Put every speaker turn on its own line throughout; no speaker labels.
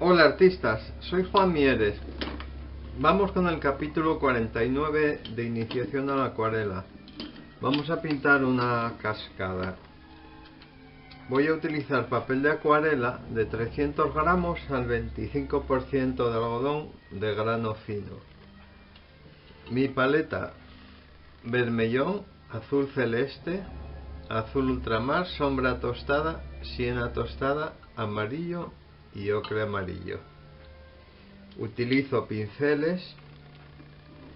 Hola artistas, soy Juan Mieres. Vamos con el capítulo 49 de iniciación a la acuarela. Vamos a pintar una cascada. Voy a utilizar papel de acuarela de 300 gramos al 25% de algodón de grano fino. Mi paleta: vermellón, azul celeste, azul ultramar, sombra tostada, siena tostada, amarillo y ocre amarillo. Utilizo pinceles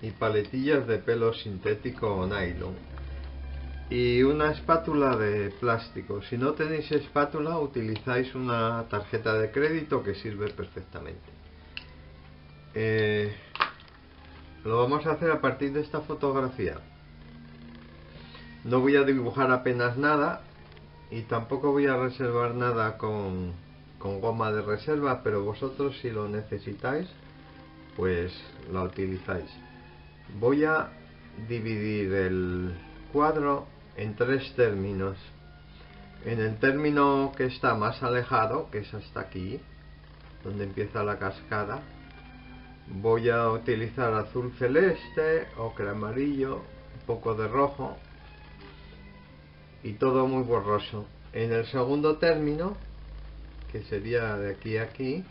y paletillas de pelo sintético o nylon y una espátula de plástico. Si no tenéis espátula, utilizáis una tarjeta de crédito que sirve perfectamente. Lo vamos a hacer a partir de esta fotografía. No voy a dibujar apenas nada y tampoco voy a reservar nada con goma de reserva, pero vosotros, si lo necesitáis, pues la utilizáis. Voy a dividir el cuadro en tres términos. En el término que está más alejado, que es hasta aquí, donde empieza la cascada, voy a utilizar azul celeste, ocre amarillo, un poco de rojo y todo muy borroso. En el segundo término, que sería de aquí a aquí,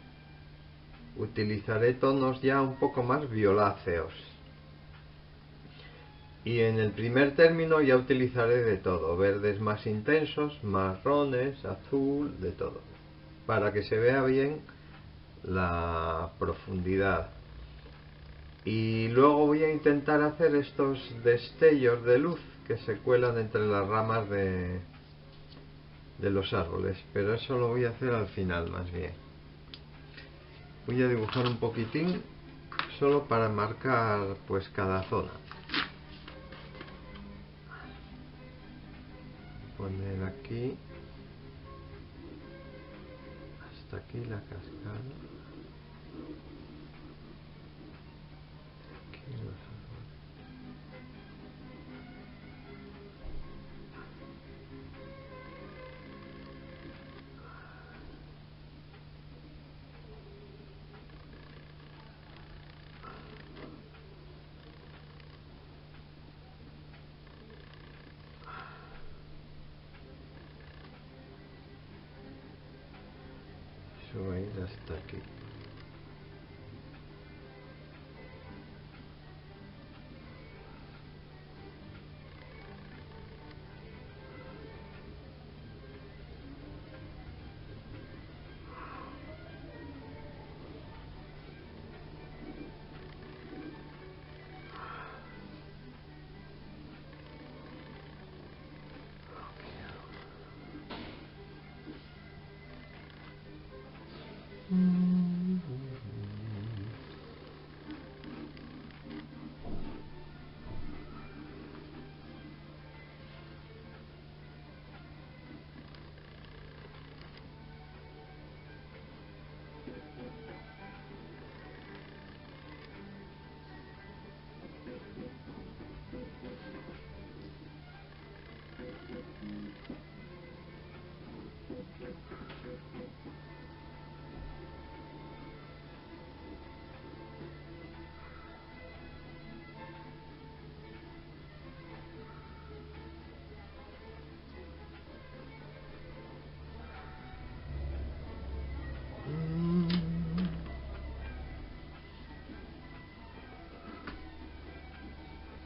utilizaré tonos ya un poco más violáceos. Y en el primer término ya utilizaré de todo: verdes más intensos, marrones, azul, de todo, para que se vea bien la profundidad. Y luego voy a intentar hacer estos destellos de luz que se cuelan entre las ramas de los árboles, pero eso lo voy a hacer al final más bien. Voy a dibujar un poquitín solo para marcar pues cada zona. Poner aquí hasta aquí la cascada, aquí los árboles. Eso va a ir hasta aquí.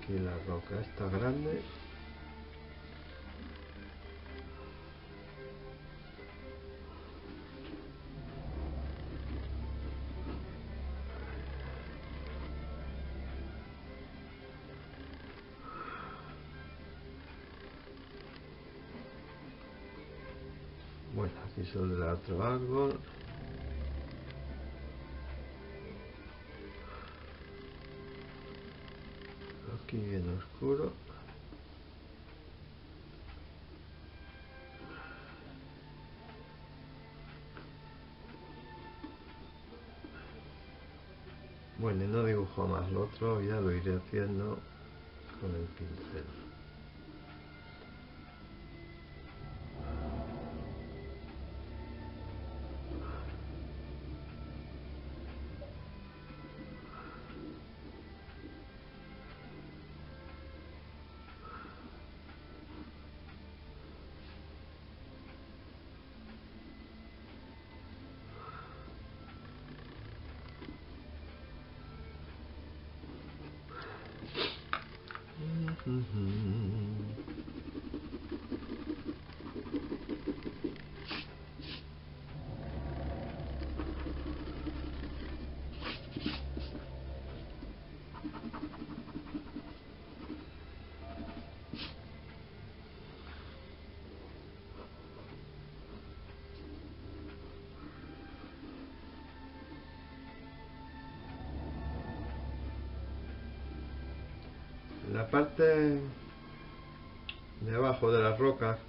Aquí la roca está grande. Bueno, aquí saldrá otro árbol. Aquí bien oscuro. Bueno, y no dibujo más, lo otro ya lo iré haciendo con el pincel. La parte de abajo de las rocas,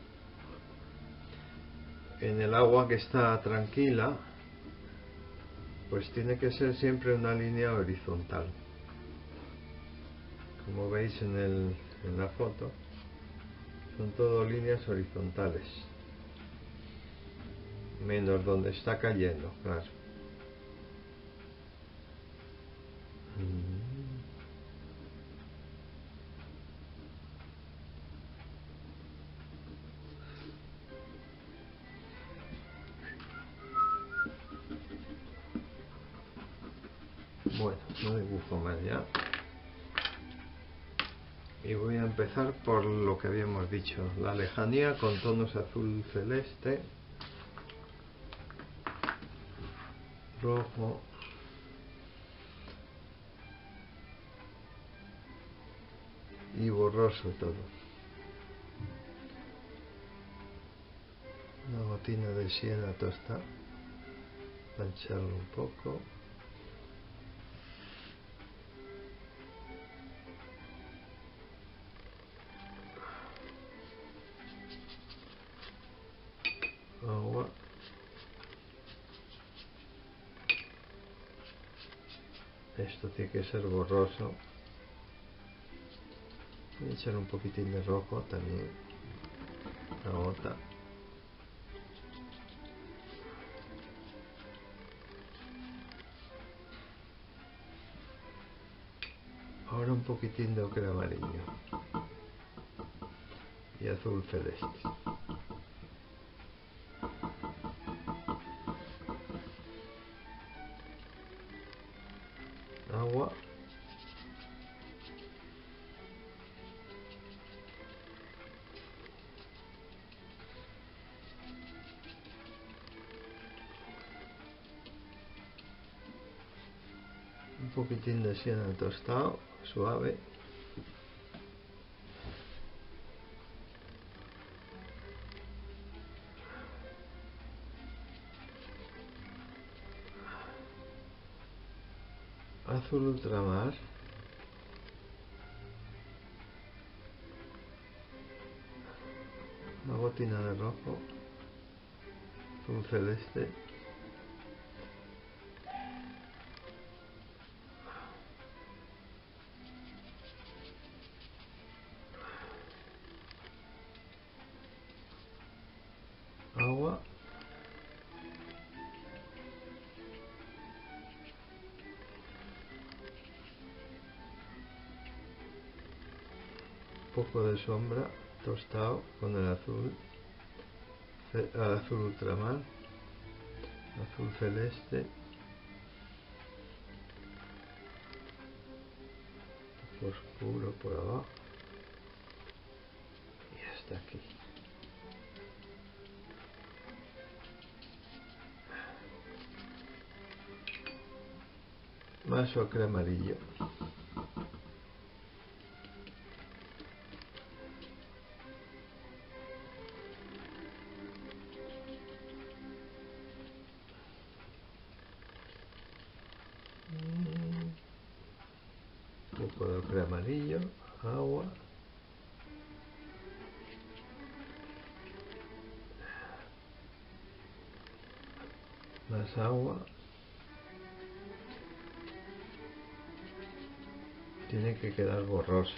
en el agua que está tranquila, pues tiene que ser siempre una línea horizontal. Como veis en la foto, son todo líneas horizontales, menos donde está cayendo, claro. Bueno, no dibujo más ya. Y voy a empezar por lo que habíamos dicho, la lejanía con tonos azul celeste, rojo, y borroso todo. Una gotina de siena tostada, mancharlo un poco. Agua. Esto tiene que ser borroso. Voy a echar un poquitín de rojo también, una gota. Ahora un poquitín de ocre amarillo y azul celeste. Agua. Un poquitín de siena tostado, suave. Azul ultramar. Una gotina de rojo. Azul celeste. Agua. Un poco de sombra tostado con el azul, azul ultramar, azul celeste, un poco oscuro por abajo y hasta aquí. Más ocre amarillo. Un poco de ocre amarillo, agua. Más agua. Tiene que quedar borroso.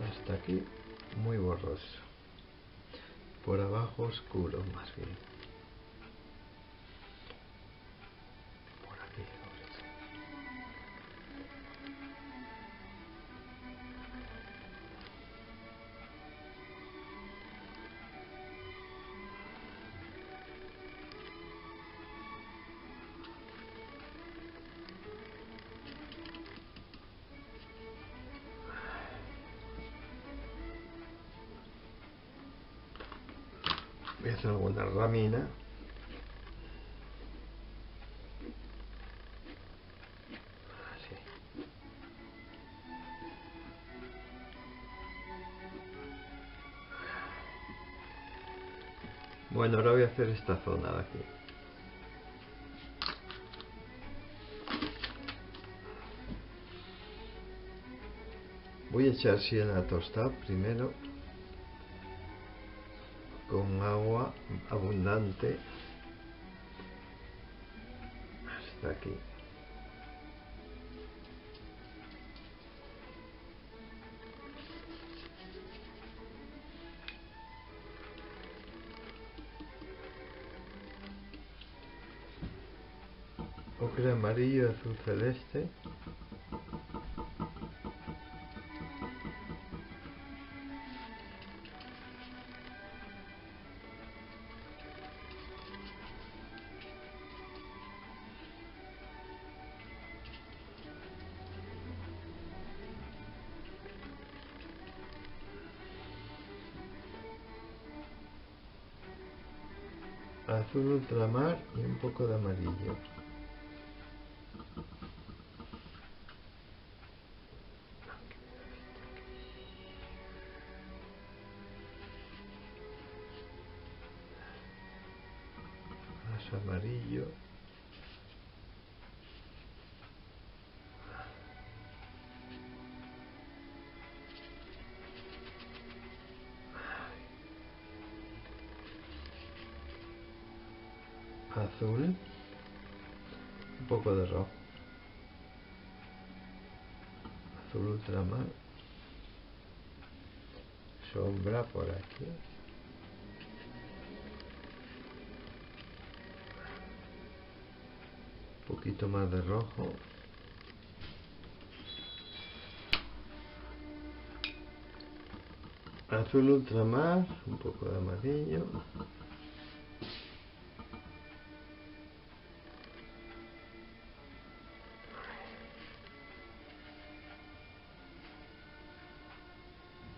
Hasta aquí muy borroso. Por abajo oscuro más bien. Por aquí. hacer alguna ramina. Así. Bueno, ahora voy a hacer esta zona de aquí. Voy a echar siena tostada primero con agua abundante hasta aquí. Ocre amarillo, azul celeste. Azul ultramar y un poco de amarillo. Más amarillo. Azul. Un poco de rojo. Azul ultramar. Sombra por aquí. Un poquito más de rojo. Azul ultramar, un poco de amarillo.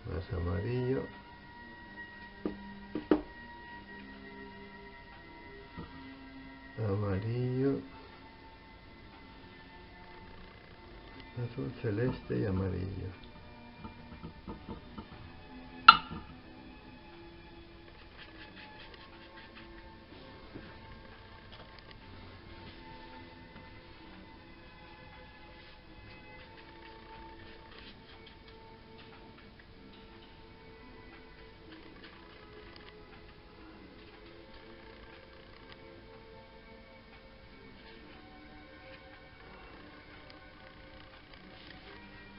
Más amarillo. Amarillo. Azul celeste y amarillo.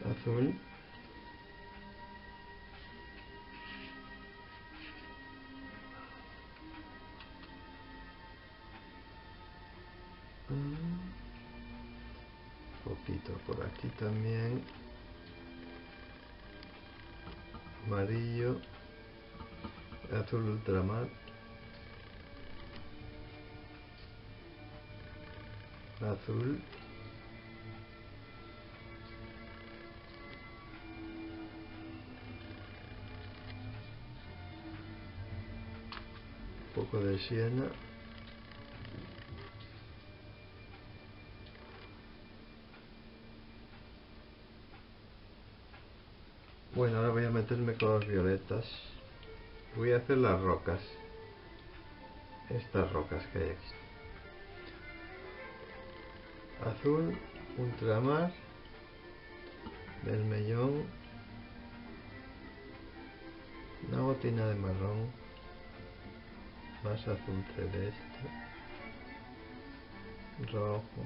Azul. Un poquito por aquí también. Amarillo. Azul ultramar. Azul. Un poco de siena. Bueno, ahora voy a meterme con los violetas. Voy a hacer las rocas. Estas rocas que hay aquí. Azul, ultramar, vermellón, una gotina de marrón, más azul celeste, rojo,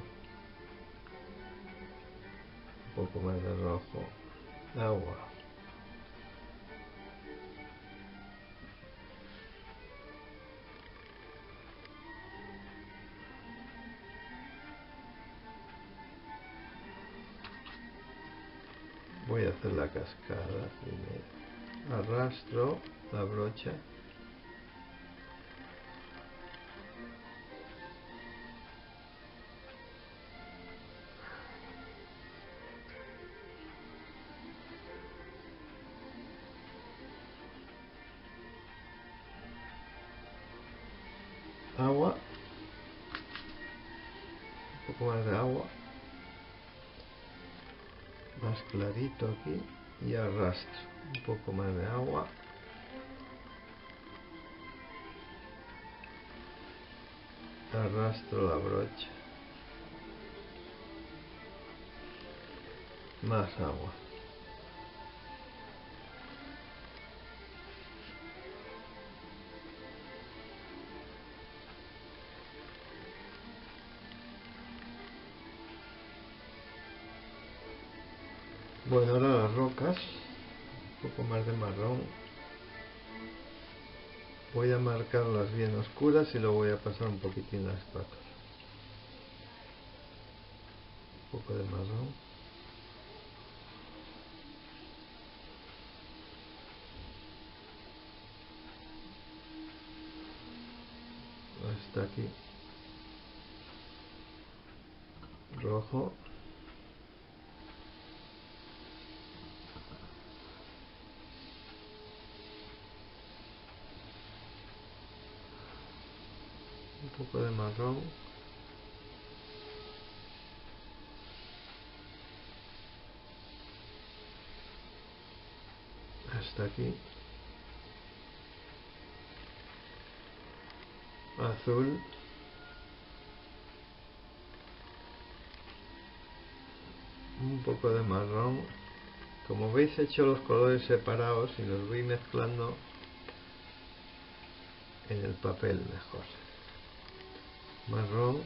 un poco más de rojo, agua. Voy a hacer la cascada primero. Arrastro la brocha. agua, un poco más de agua, más clarito aquí, y arrastro un poco más de agua, arrastro la brocha, más agua. Bueno, ahora las rocas, un poco más de marrón. Voy a marcarlas bien oscuras y lo voy a pasar un poquitín la espátula. Un poco de marrón. Hasta aquí. Rojo. Un poco de marrón. Hasta aquí. Azul. Un poco de marrón. Como veis, he hecho los colores separados y los voy mezclando en el papel mejor. Marrón,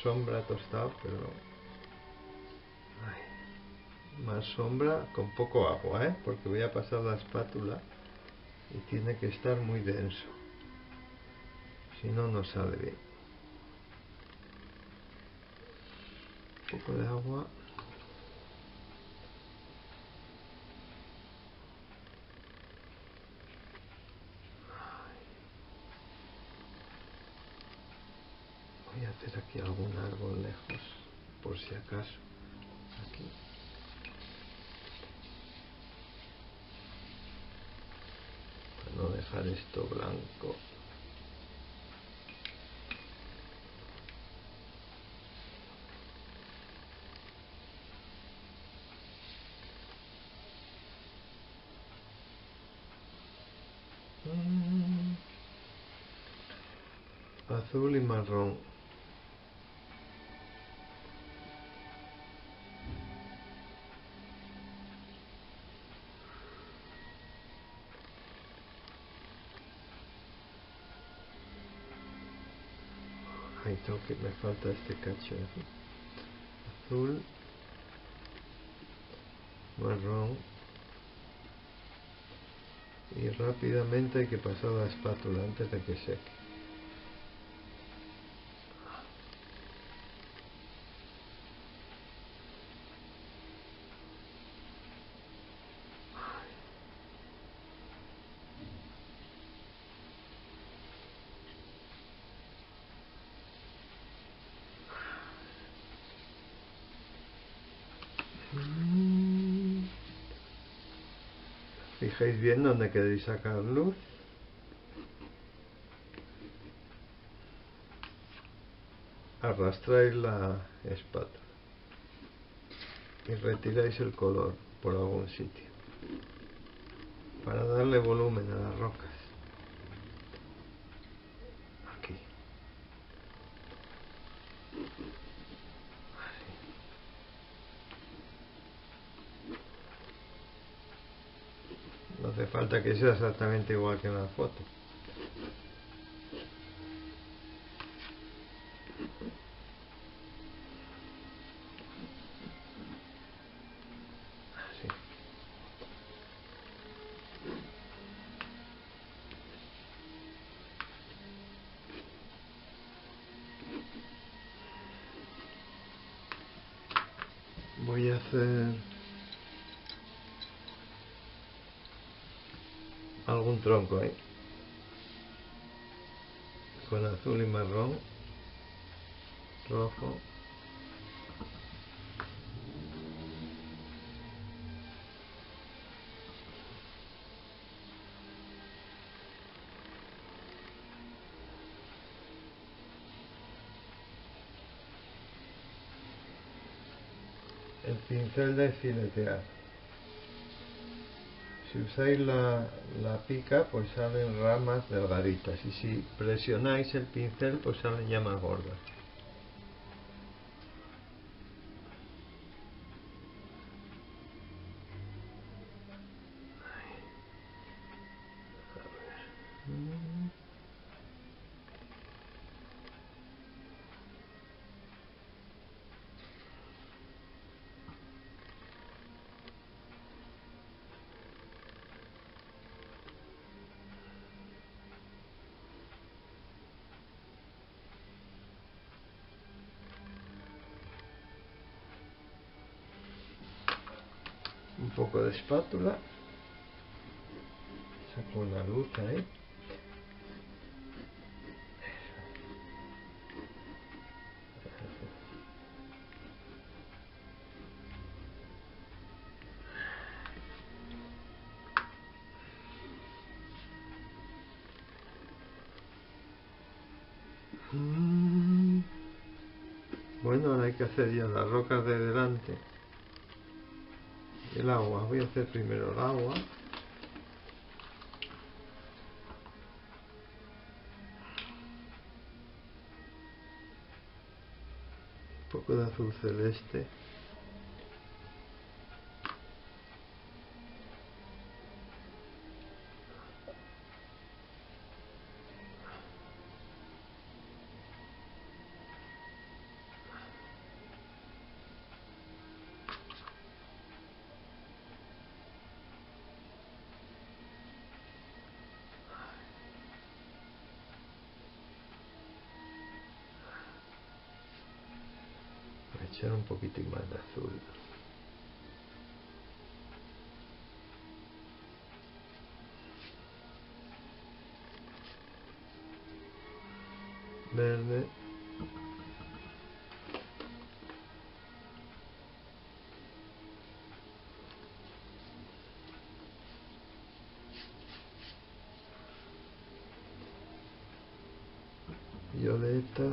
sombra tostado, pero más sombra con poco agua, porque voy a pasar la espátula y tiene que estar muy denso, si no, no sale bien. Un poco de agua. Voy a hacer aquí algún árbol lejos, por si acaso. Aquí. Para no dejar esto blanco. Azul y marrón. Ahí tengo que, me falta este cacho aquí. Azul, marrón, y rápidamente hay que pasar la espátula antes de que seque. Fijáis bien dónde queréis sacar luz. Arrastráis la espátula y retiráis el color por algún sitio para darle volumen a las rocas. Aquí. No hace falta que sea exactamente igual que en la foto. Así. Voy a hacer algún tronco ahí con azul y marrón, rojo. el pincel de filetear. Si usáis la pica, pues salen ramas delgaditas, y si presionáis el pincel, pues salen ya más gordas. Un poco de espátula, saco la luz ahí. Bueno, ahora hay que hacer ya las rocas de delante. El agua, voy a hacer primero el agua. Un poco de azul celeste. Voy a echar un poquitín más de azul. Verde. Violeta.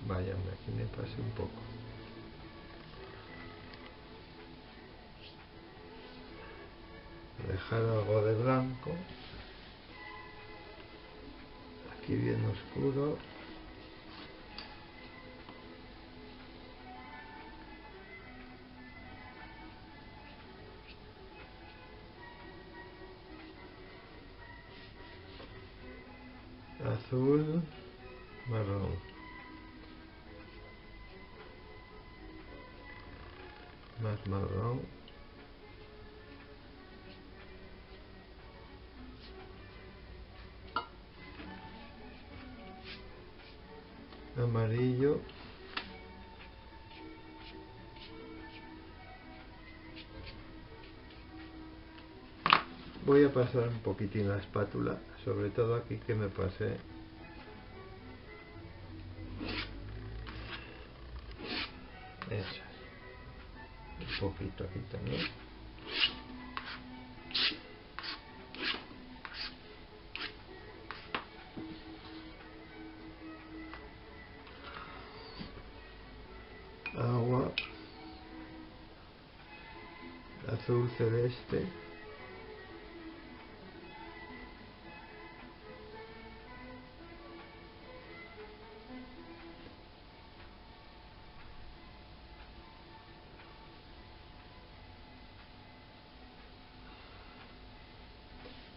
Vaya, aquí me pasé un poco. Dejar algo de blanco. Aquí bien oscuro. Azul, marrón. Más marrón. Amarillo. Voy a pasar un poquitín la espátula, sobre todo aquí que me pasé. Eso. Un poquito aquí también. Agua. Azul celeste.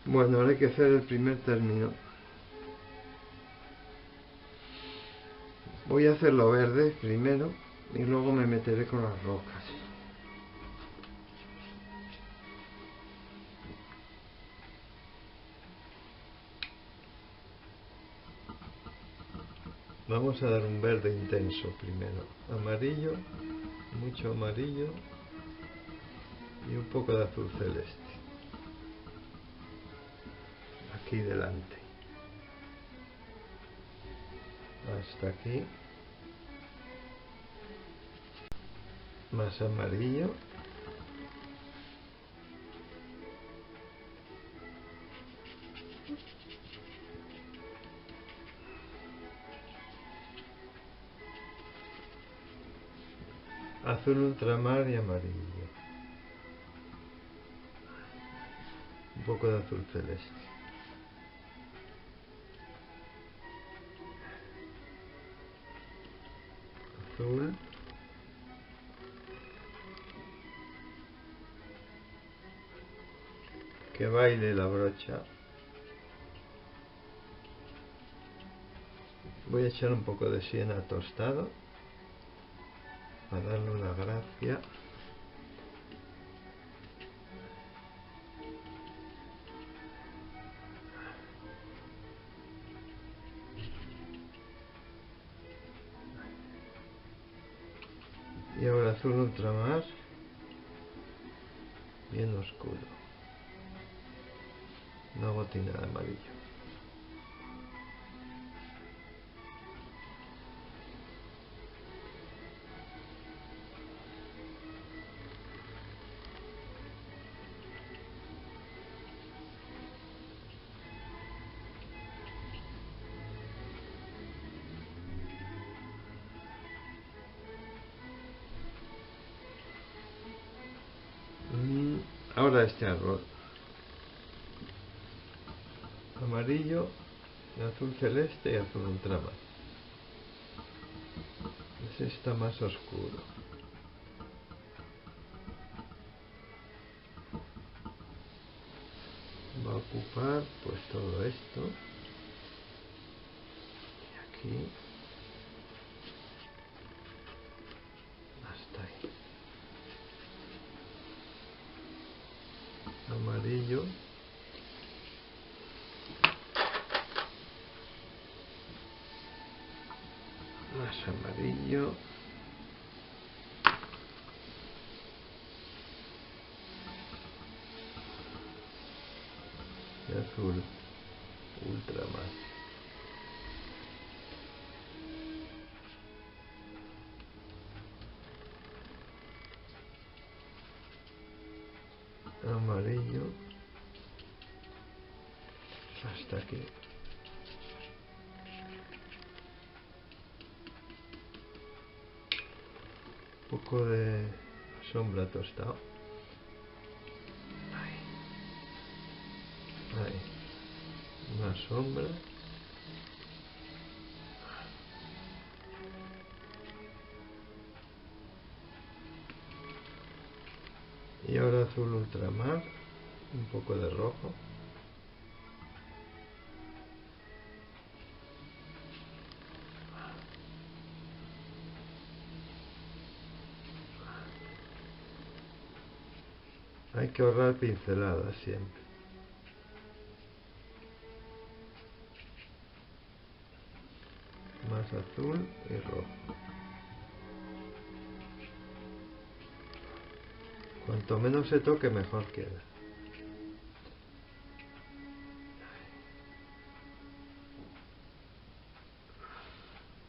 Bueno, ahora hay que hacer el primer término. Voy a hacerlo verde primero y luego me meteré con las rocas. Vamos a dar un verde intenso primero. Amarillo, mucho amarillo y un poco de azul celeste. Aquí delante. Hasta aquí. Más amarillo. azul ultramar y amarillo. Un poco de azul celeste. Azul. Que baile la brocha. Voy a echar un poco de siena tostado para darle una gracia. Y ahora azul ultramar, bien oscuro, una gotina de amarillo. Ahora este árbol amarillo, azul celeste y azul ultramar. Ese está más oscuro. Va a ocupar pues todo esto. Y aquí. Hasta ahí. Amarillo. Más amarillo. Y azul ultramar. Amarillo hasta aquí. Un poco de sombra tostado. Ahí. Ahí. Más sombra. Y ahora azul ultramar, un poco de rojo. Hay que ahorrar pinceladas siempre. Más azul y rojo. Cuanto menos se toque, mejor queda.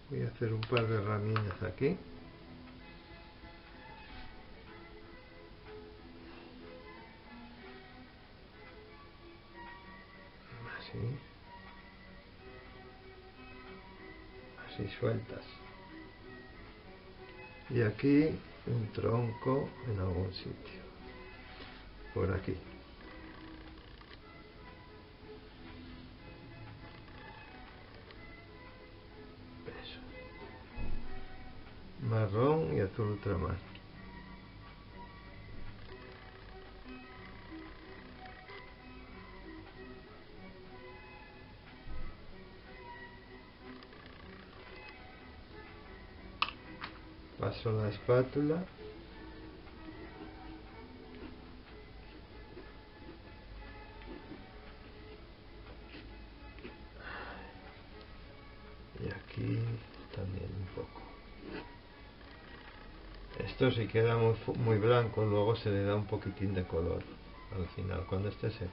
Voy a hacer un par de ramillas aquí. Así. Así sueltas. Y aquí un tronco en algún sitio. Por aquí. Eso. Marrón y azul ultramar. Paso la espátula. Y aquí también un poco. Esto si queda muy blanco, luego se le da un poquitín de color al final, cuando esté seco.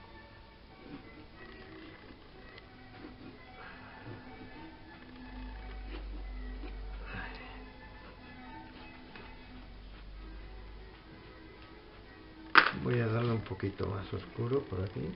Voy a darle un poquito más oscuro por aquí.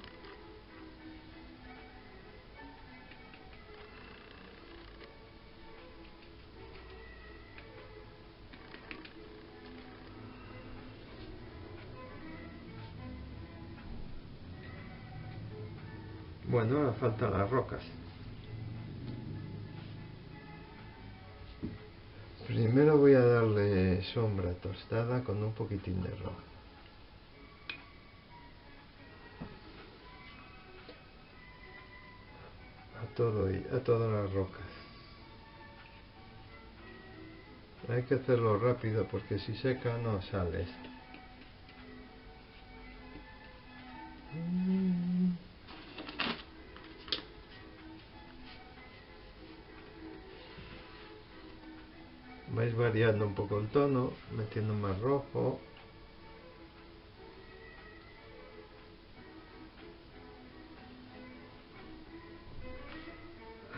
Bueno, ahora faltan las rocas. Primero voy a darle sombra tostada con un poquitín de rojo. A todas las rocas. Hay que hacerlo rápido porque si seca no sale esto. Vais variando un poco el tono, metiendo más rojo.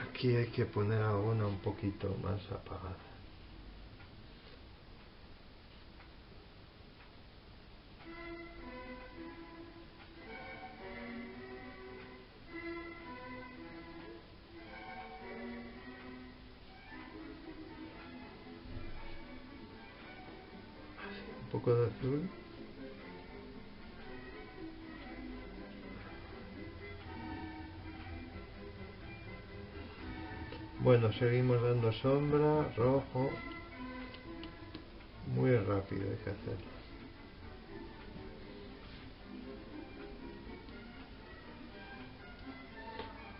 Aquí hay que poner alguna un poquito más apagada. Un poco de azul. Bueno, seguimos dando sombra, rojo. Muy rápido hay que hacerlo.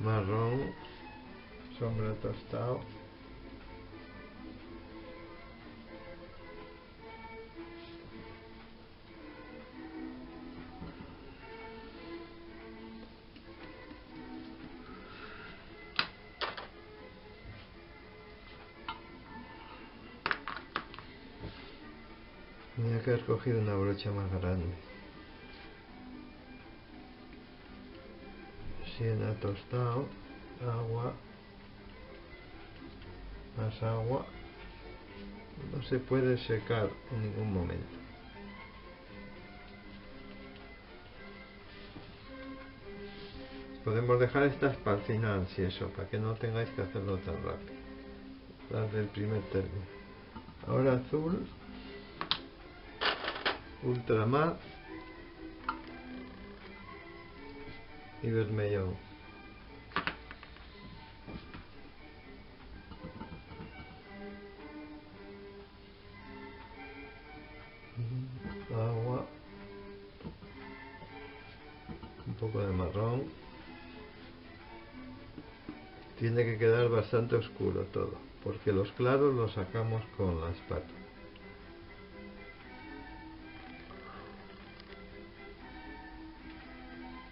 Marrón, sombra tostado. Tenía que haber cogido una brocha más grande. Siena tostado, agua, más agua. No se puede secar en ningún momento. Podemos dejar estas para el final, si eso, para que no tengáis que hacerlo tan rápido. Las del primer término. Ahora azul, ultramar y vermellón. Agua, un poco de marrón. Tiene que quedar bastante oscuro todo, porque los claros los sacamos con la espátula.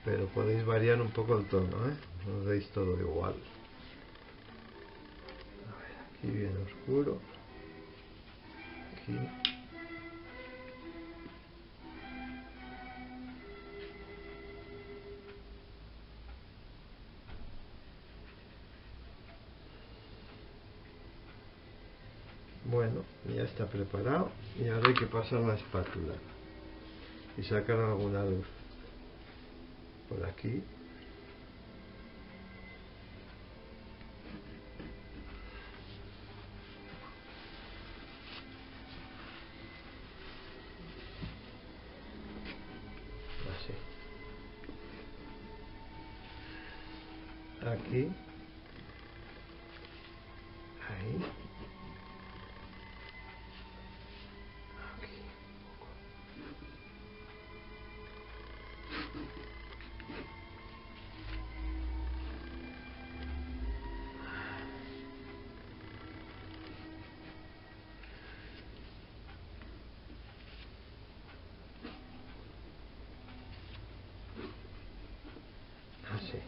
Pero podéis variar un poco el tono, no os deis todo igual. A ver, aquí bien oscuro. Aquí. Bueno, ya está preparado y ahora hay que pasar la espátula y sacar alguna luz por aquí. Así. Aquí. Ahí. Aquí. Así.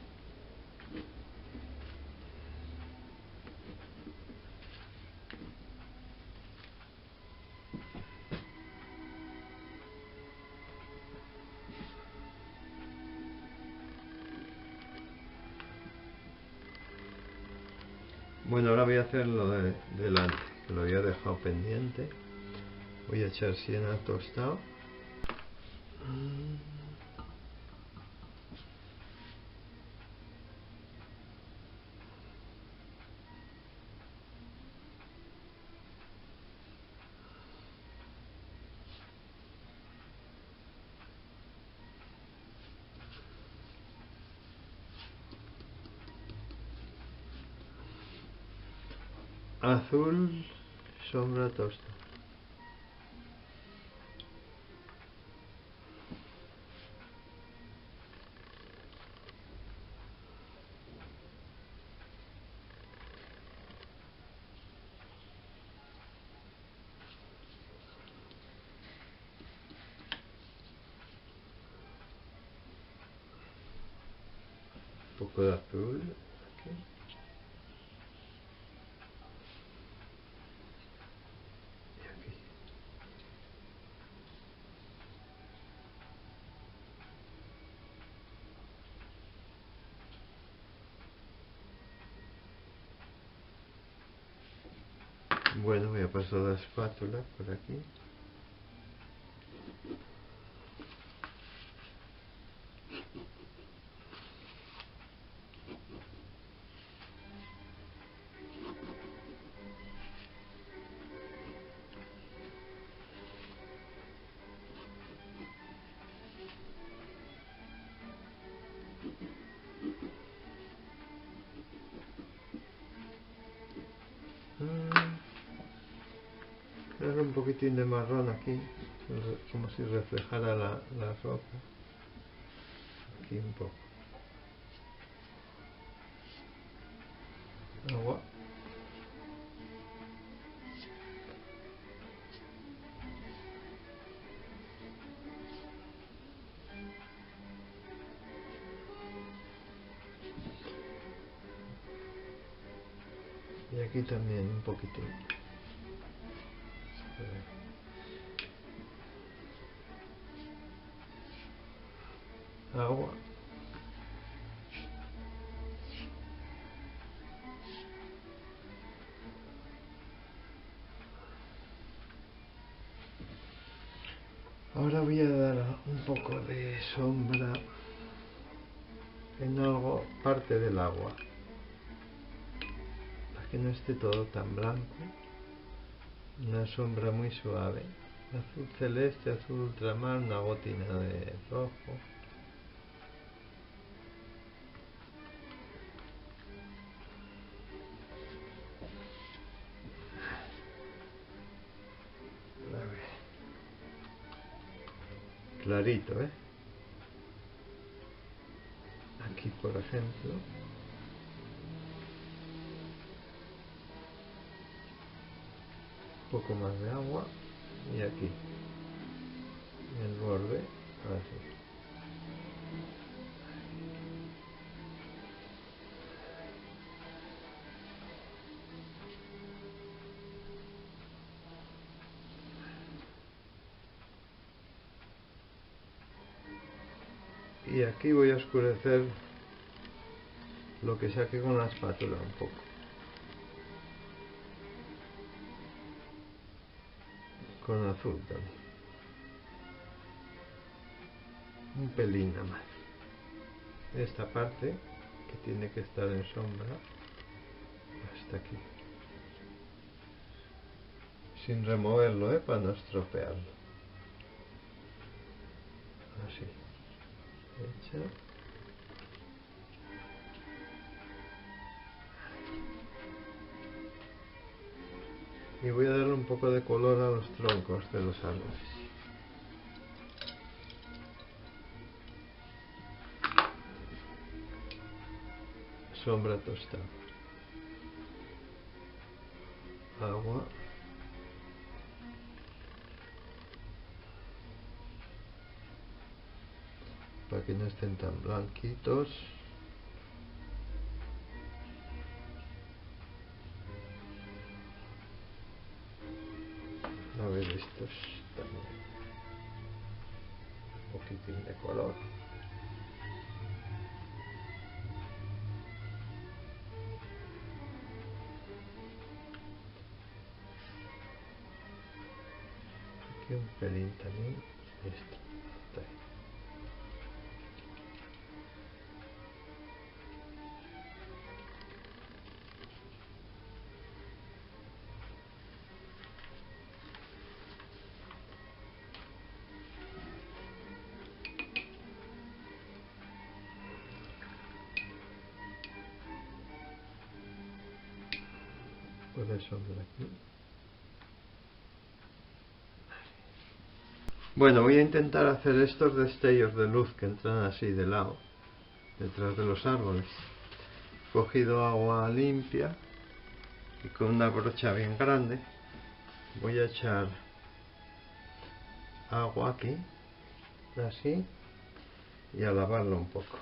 Bueno, ahora voy a hacer lo de delante, que lo había dejado pendiente. Voy a echar siena tostado. azul, sombra tosta. Un poco de azul aquí. Y aquí. Bueno, voy a pasar la espátula por aquí. Creo un poquitín de marrón aquí, como si reflejara la ropa. Aquí un poco. Agua. Y aquí también un poquitín. Agua. Ahora voy a dar un poco de sombra en algo, parte del agua, para que no esté todo tan blanco. Una sombra muy suave, azul celeste, azul ultramar, una gotina de rojo. A ver. Clarito, ¿eh? Aquí, por ejemplo. Un poco más de agua. Y aquí. En el borde. Así. Y aquí voy a oscurecer lo que saque con la espátula un poco. Con azul también. Un pelín nada más. Esta parte que tiene que estar en sombra hasta aquí. Sin removerlo, para no estropearlo. Así. Hecha. Y voy a darle un poco de color a los troncos de los árboles. Sombra tostada. Agua. Para que no estén tan blanquitos. A ver estos también. Un poquitín de color. Aquí un pelín también. Esto. Está ahí. puede sobre aquí. Bueno, voy a intentar hacer estos destellos de luz que entran así de lado, detrás de los árboles. He cogido agua limpia y con una brocha bien grande voy a echar agua aquí, así, y a lavarlo un poco.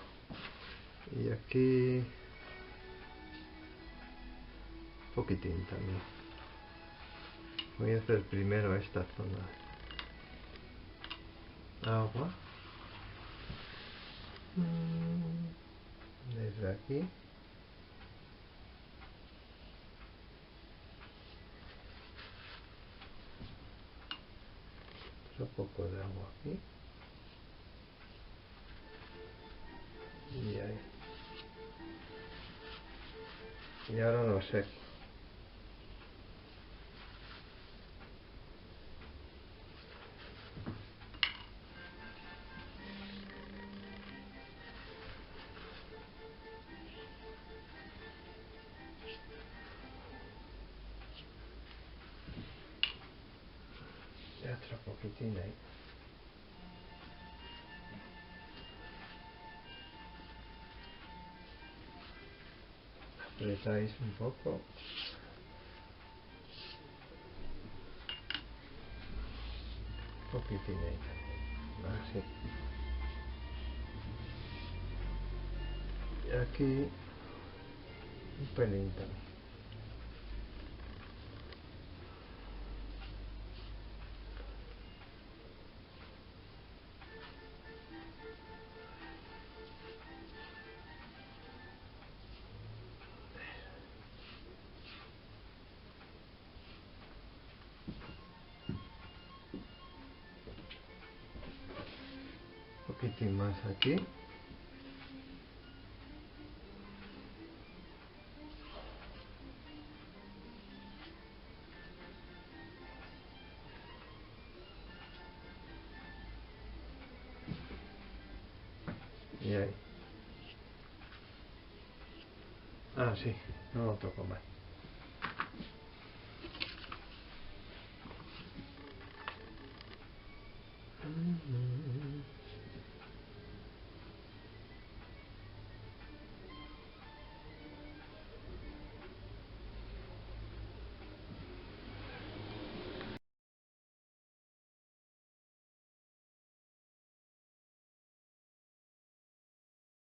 Y aquí un poquitín también. Voy a hacer primero esta zona. Agua. Desde aquí. Un poco de agua aquí. Y ahí. Y ahora lo seco. Y otro poquitín ahí. Apretáis un poco. Un poquitín ahí también. Así. Y aquí un pelín también. Un poquitín más aquí. Y ahí. Ah, sí, no lo toco más.